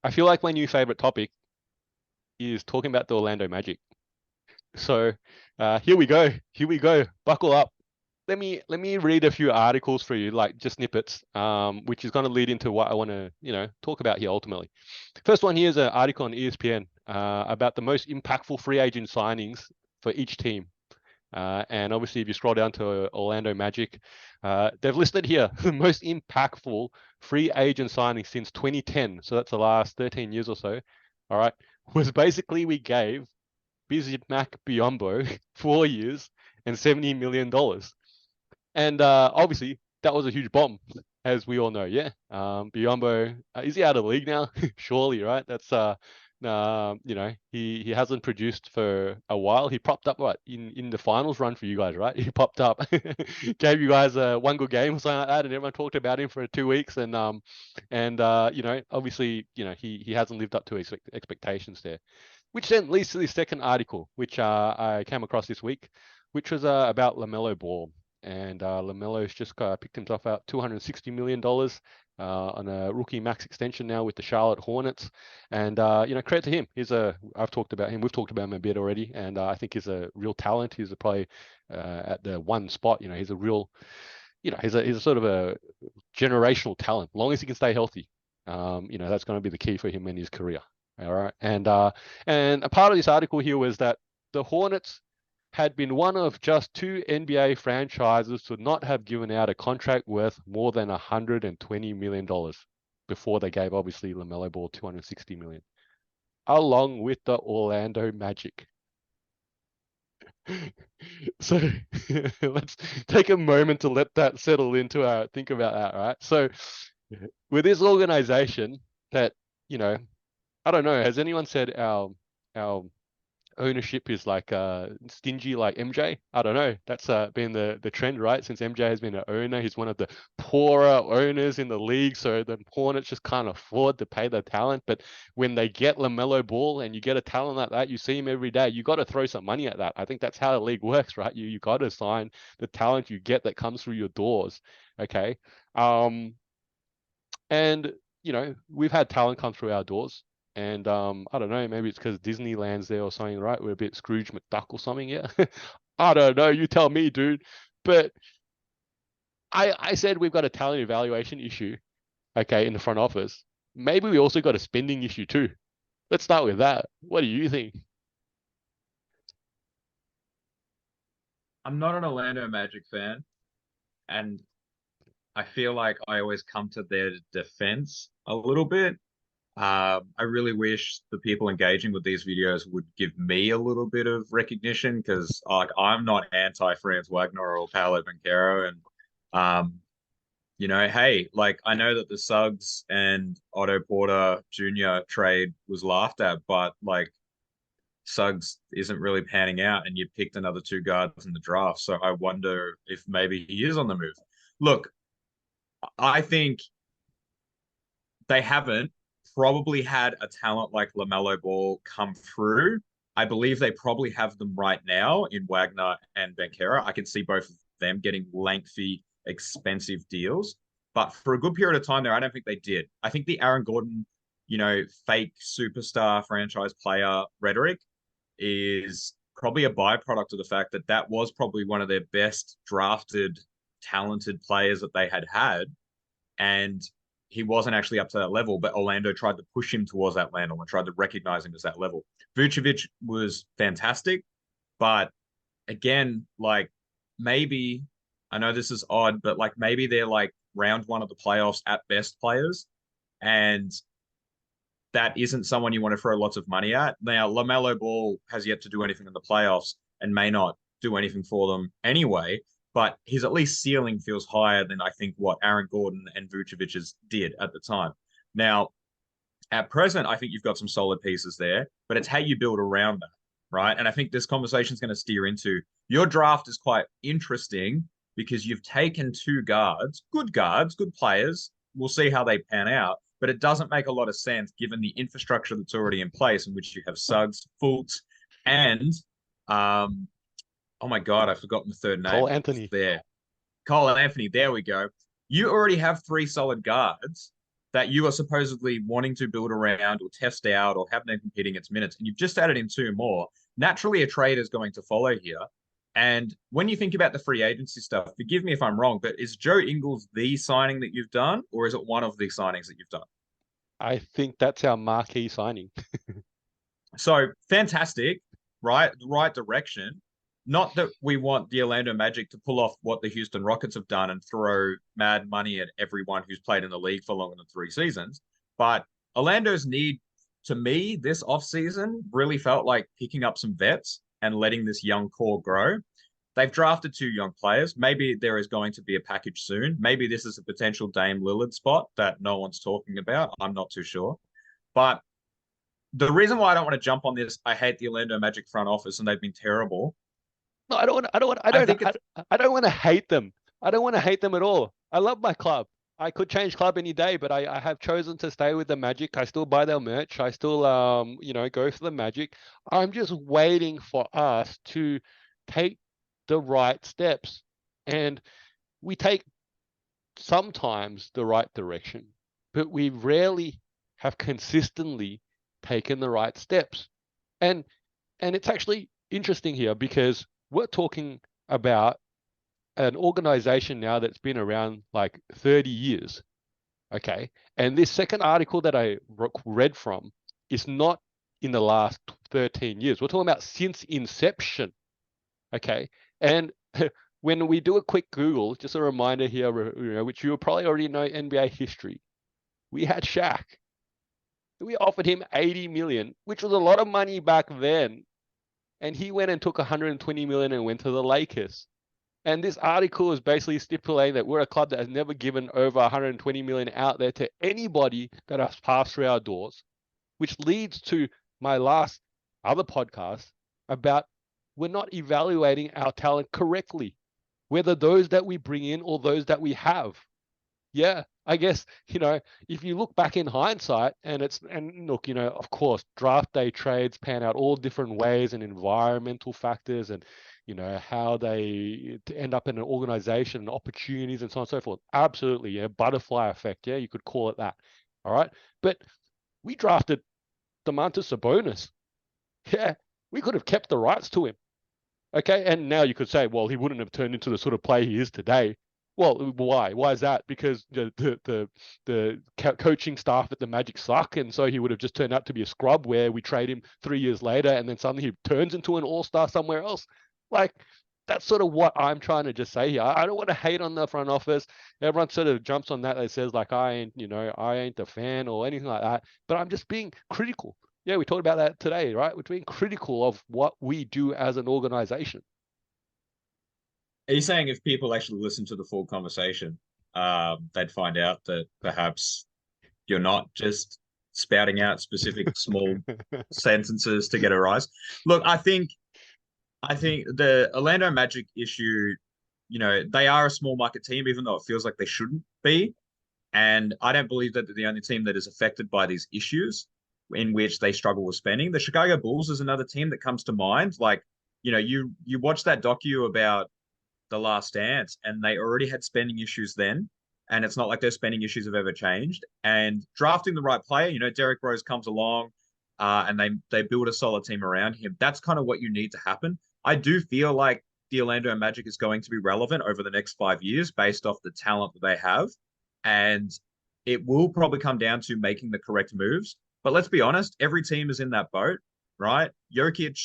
I feel like my new favorite topic is talking about the Orlando Magic. So here we go. Here we go. Buckle up. Let me read a few articles for you, like just snippets, which is going to lead into what I want to, talk about here ultimately. First one here is an article on ESPN about the most impactful free agent signings for each team. And obviously, if you scroll down to Orlando Magic, they've listed here the most impactful free agent signing since 2010. So that's the last 13 years or so. All right. Was basically we gave Bismack Biyombo 4 years and $70 million. And obviously, that was a huge bomb, as we all know. Yeah. Biyombo, is he out of the league now? Surely, right? He hasn't produced for a while. He popped up what in the finals run for you guys, right? He popped up, gave you guys one good game or something like that, and everyone talked about him for 2 weeks. Obviously, he hasn't lived up to his expectations there. Which then leads to the second article, which I came across this week, which was about LaMelo Ball. And LaMelo's just picked himself out $260 million on a rookie max extension now with the Charlotte Hornets. And, credit to him. I've talked about him. We've talked about him a bit already. And I think he's a real talent. He's probably at the one spot. He's a real, he's a sort of a generational talent. As long as he can stay healthy, that's going to be the key for him in his career. All right. And a part of this article here was that the Hornets had been one of just two NBA franchises to not have given out a contract worth more than $120 million before they gave obviously LaMelo Ball $260 million, along with the Orlando Magic. So let's take a moment to let that settle into our think about that, right? So with this organization that, I don't know, has anyone said our ownership is like stingy like MJ? I don't know. That's been the trend, right? Since MJ has been an owner, he's one of the poorer owners in the league. So the Hornets just can't afford to pay the talent. But when they get LaMelo Ball and you get a talent like that, you see him every day. You got to throw some money at that. I think that's how the league works, right? You got to sign the talent you get that comes through your doors. Okay. Um, and we've had talent come through our doors. And I don't know, maybe it's because Disneyland's there or something, right? We're a bit Scrooge McDuck or something, yeah. I don't know, you tell me, dude. But I said we've got a talent evaluation issue, okay, in the front office. Maybe we also got a spending issue too. Let's start with that. What do you think? I'm not an Orlando Magic fan, and I feel like I always come to their defense a little bit. I really wish the people engaging with these videos would give me a little bit of recognition because, like, I'm not anti-Franz Wagner or Paolo Banchero, and hey, like I know that the Suggs and Otto Porter Jr. trade was laughed at, but like Suggs isn't really panning out, and you picked another two guards in the draft. So I wonder if maybe he is on the move. Look, I think they haven't probably had a talent like LaMelo Ball come through. I believe they probably have them right now in Wagner and Banchero. I can see both of them getting lengthy, expensive deals. But for a good period of time there, I don't think they did. I think the Aaron Gordon, fake superstar franchise player rhetoric is probably a byproduct of the fact that that was probably one of their best drafted, talented players that they had had. And he wasn't actually up to that level, but Orlando tried to push him towards that level and tried to recognize him as that level. Vucevic was fantastic, but again, like maybe I know this is odd, but like maybe they're like round one of the playoffs at best players, and that isn't someone you want to throw lots of money at. Now, LaMelo Ball has yet to do anything in the playoffs and may not do anything for them anyway, but his at least ceiling feels higher than I think what Aaron Gordon and Vucevic's did at the time. Now, at present, I think you've got some solid pieces there, but it's how you build around that, right? And I think this conversation is going to steer into your draft is quite interesting because you've taken two guards, good players. We'll see how they pan out, but it doesn't make a lot of sense given the infrastructure that's already in place, in which you have Suggs, Fultz, and oh my God, I've forgotten the third Cole name. It's Anthony. there. Cole and Anthony. There we go. You already have three solid guards. that you are supposedly wanting to build around or test out or have them competing against minutes, and you've just added in two more, naturally a trade is going to follow here. And when you think about the free agency stuff, forgive me if I'm wrong, but is Joe Ingles the signing that you've done, or is it one of the signings that you've done? I think that's our marquee signing. So fantastic, right? The right direction. Not that we want the Orlando Magic to pull off what the Houston Rockets have done and throw mad money at everyone who's played in the league for longer than 3 seasons, but Orlando's need, to me, this offseason really felt like picking up some vets and letting this young core grow. They've drafted two young players. Maybe there is going to be a package soon. Maybe this is a potential Dame Lillard spot that no one's talking about. I'm not too sure. But the reason why I don't want to jump on this, I hate the Orlando Magic front office and they've been terrible. No, I don't want. I don't want. I think it's I don't want to hate them. I don't want to hate them at all. I love my club. I could change club any day, but I have chosen to stay with the Magic. I still buy their merch. I still go for the Magic. I'm just waiting for us to take the right steps, and we take sometimes the right direction, but we rarely have consistently taken the right steps. And it's actually interesting here because we're talking about an organization now that's been around like 30 years. Okay. And this second article that I read from is not in the last 13 years. We're talking about since inception. Okay. And when we do a quick Google, just a reminder here, which you probably already know NBA history, we had Shaq. We offered him 80 million, which was a lot of money back then. And he went and took 120 million and went to the Lakers. And this article is basically stipulating that we're a club that has never given over 120 million out there to anybody that has passed through our doors, which leads to my last other podcast about we're not evaluating our talent correctly, whether those that we bring in or those that we have. Yeah, I guess, if you look back in hindsight and look, of course, draft day trades pan out all different ways and environmental factors and, how they end up in an organization and opportunities and so on and so forth. Absolutely. Yeah. Butterfly effect. Yeah. You could call it that. All right. But we drafted Domantas Sabonis. Yeah. We could have kept the rights to him. Okay. And now you could say, well, he wouldn't have turned into the sort of player he is today. Well, why? Why is that? Because the coaching staff at the Magic suck, and so he would have just turned out to be a scrub. Where we trade him 3 years later, and then suddenly he turns into an all-star somewhere else. Like that's sort of what I'm trying to just say here. I don't want to hate on the front office. Everyone sort of jumps on that. That says like I ain't a fan or anything like that. But I'm just being critical. Yeah, we talked about that today, right? We're being critical of what we do as an organization. Are you saying if people actually listen to the full conversation, they'd find out that perhaps you're not just spouting out specific small sentences to get a rise? Look, I think the Orlando Magic issue, they are a small market team, even though it feels like they shouldn't be. And I don't believe that they're the only team that is affected by these issues in which they struggle with spending. The Chicago Bulls is another team that comes to mind. Like, you watch that docu about The Last Dance, and they already had spending issues then. And it's not like their spending issues have ever changed. And drafting the right player, Derrick Rose comes along, and they build a solid team around him. That's kind of what you need to happen. I do feel like the Orlando Magic is going to be relevant over the next 5 years based off the talent that they have. And it will probably come down to making the correct moves. But let's be honest, every team is in that boat, right? Jokic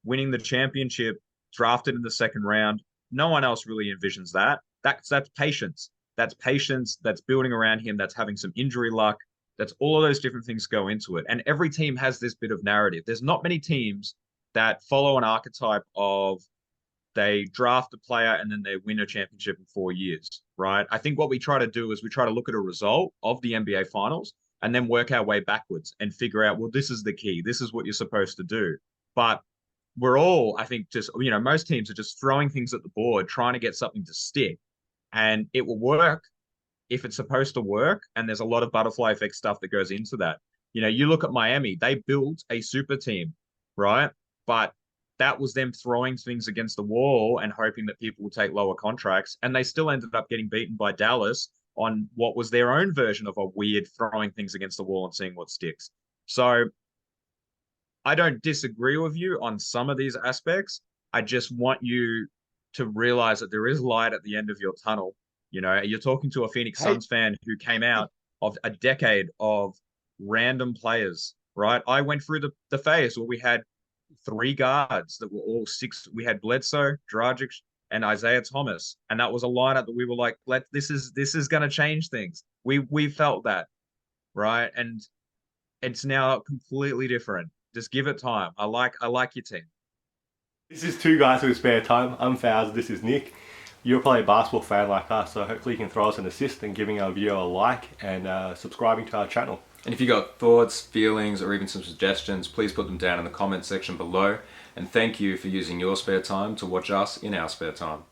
winning the championship, drafted in the second round. No one else really envisions that. That's patience. That's patience. That's building around him. That's having some injury luck. That's all of those different things go into it. And every team has this bit of narrative. There's not many teams that follow an archetype of they draft a player and then they win a championship in 4 years, right? I think what we try to do is we try to look at a result of the NBA finals and then work our way backwards and figure out, well, this is the key. This is what you're supposed to do. But we're all, I think, just, most teams are just throwing things at the board, trying to get something to stick. And it will work if it's supposed to work. And there's a lot of butterfly effect stuff that goes into that. You look at Miami, they built a super team, right? But that was them throwing things against the wall and hoping that people would take lower contracts. And they still ended up getting beaten by Dallas on what was their own version of a weird throwing things against the wall and seeing what sticks. So I don't disagree with you on some of these aspects. I just want you to realize that there is light at the end of your tunnel. You know, you're talking to a Phoenix Hey, Suns fan who came out of a decade of random players, right? I went through the phase where we had three guards that were all six. We had Bledsoe, Dragic, and Isaiah Thomas, and that was a lineup that we were like, "Let this is going to change things." We felt that, right? And it's now completely different. Just give it time. I like your team. This is two guys with spare time. I'm Fowles, this is Nick. You're probably a basketball fan like us, so hopefully you can throw us an assist and giving our video a like and subscribing to our channel. And if you got thoughts, feelings, or even some suggestions, please put them down in the comment section below. And thank you for using your spare time to watch us in our spare time.